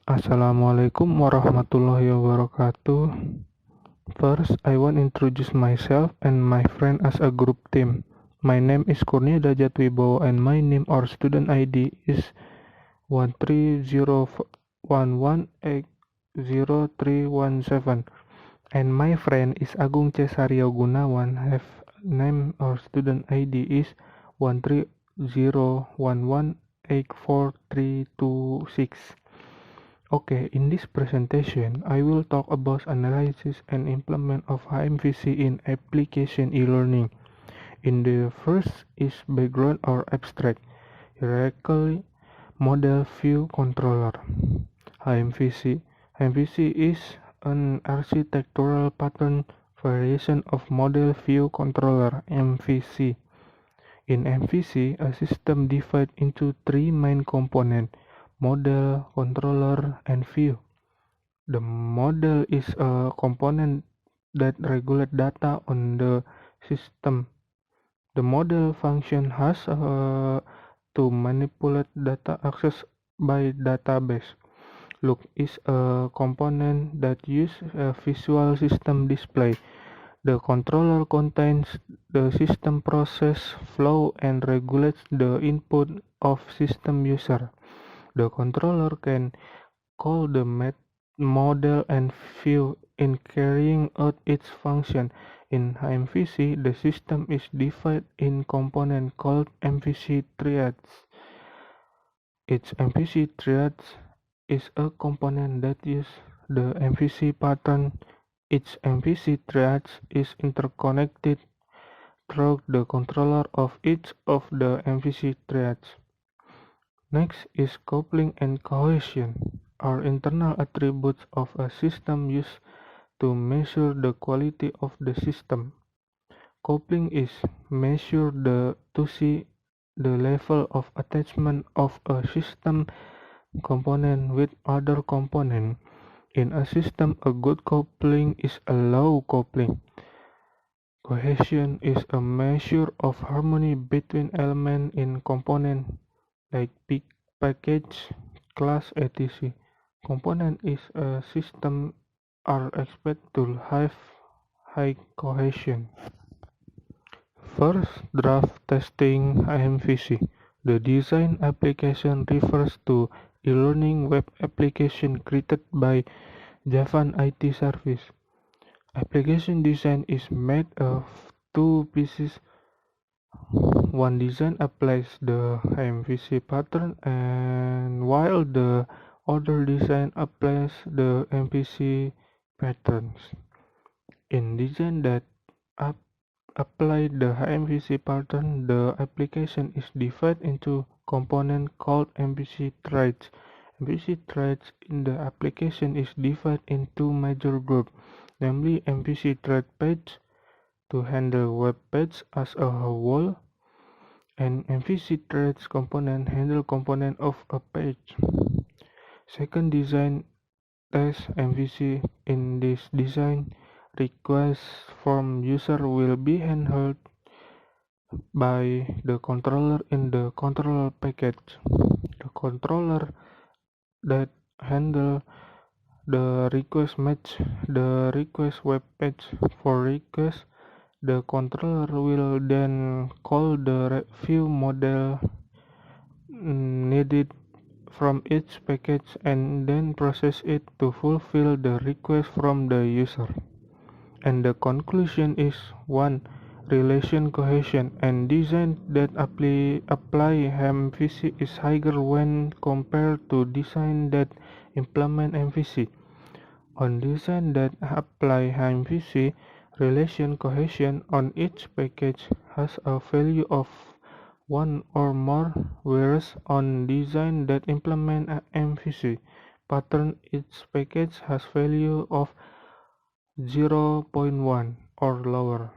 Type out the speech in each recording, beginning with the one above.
Assalamualaikum warahmatullahi wabarakatuh. First, I want to introduce myself and my friend as a group team. My name is Kurnia Dajat Wibowo and my name or student ID is 13011800317. And my friend is Agung Cesario Gunawan have name or student ID is 13011843226. Okay, in this presentation, I will talk about analysis and implement of HMVC in application e-learning. In the first is background or abstract, hierarchical model view controller. HMVC. HMVC is an architectural pattern variation of model view controller (MVC). In MVC, a system divided into three main components: model, controller, and view. The model is a component that regulates data on the system. The model function has to manipulate data accessed by database. Look is a component that uses a visual system display. The controller contains the system process flow and regulates the input of system user. The controller can call the model and view in carrying out its function. In MVC, the system is divided in components called MVC triads. Each MVC triad is a component that uses the MVC pattern. Each MVC triad is interconnected through the controller of each of the MVC triads. Next is coupling and cohesion, are internal attributes of a system used to measure the quality of the system. Coupling is measure to see the level of attachment of a system component with other component. In a system, a good coupling is a low coupling. Cohesion is a measure of harmony between elements in component like package, class, etc. Component is a system are expected to have high cohesion. First, draft testing IMVC. The design application refers to e-learning web application created by Javan IT service. Application design is made of two pieces. One design applies the MVC pattern, and while the other design applies the MVC patterns. In design that apply the MVC pattern, the application is divided into components called MVC threads. MVC threads in the application is divided in two major groups, namely MVC thread page to handle web page as a whole, and MVC threads component handle component of a page. Second design test MVC. In this design, requests from user will be handled by the controller in the controller package. The controller that handle the request match the request web page for request. The controller will then call the view model needed from each package and then process it to fulfill the request from the user. And the conclusion is 1. Relation cohesion and design that apply MVC is higher when compared to design that implement MVC. On design that apply MVC, relation cohesion on each package has a value of 1 or more, whereas on design that implement MVC pattern, each package has value of 0.1 or lower.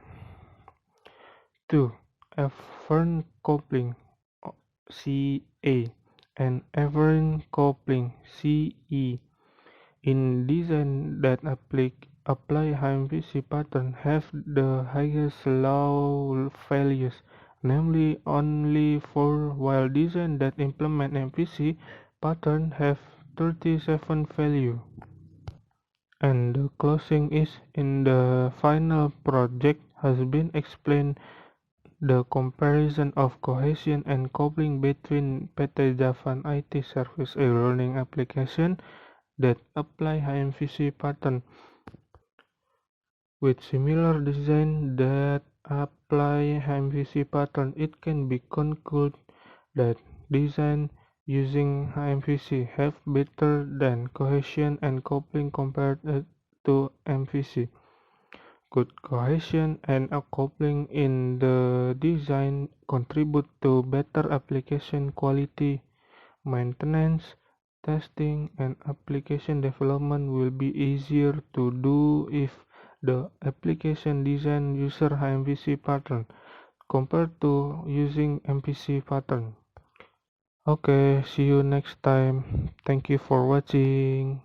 2. Afferent coupling CA and afferent coupling CE. In design that apply MVC pattern have the highest low values, namely only 4, while design that implement MVC pattern have 37 value, and the closing is in the final project has been explained. The comparison of cohesion and coupling between PT Javan IT service e-learning application that apply HMVC pattern with similar design that apply HMVC pattern, it can be concluded that design using HMVC have better than cohesion and coupling compared to MVC. Good cohesion and coupling in the design contribute to better application quality, maintenance, testing, and application development will be easier to do if the application design user MVC pattern compared to using MVC pattern. Okay, see you next time. Thank you for watching.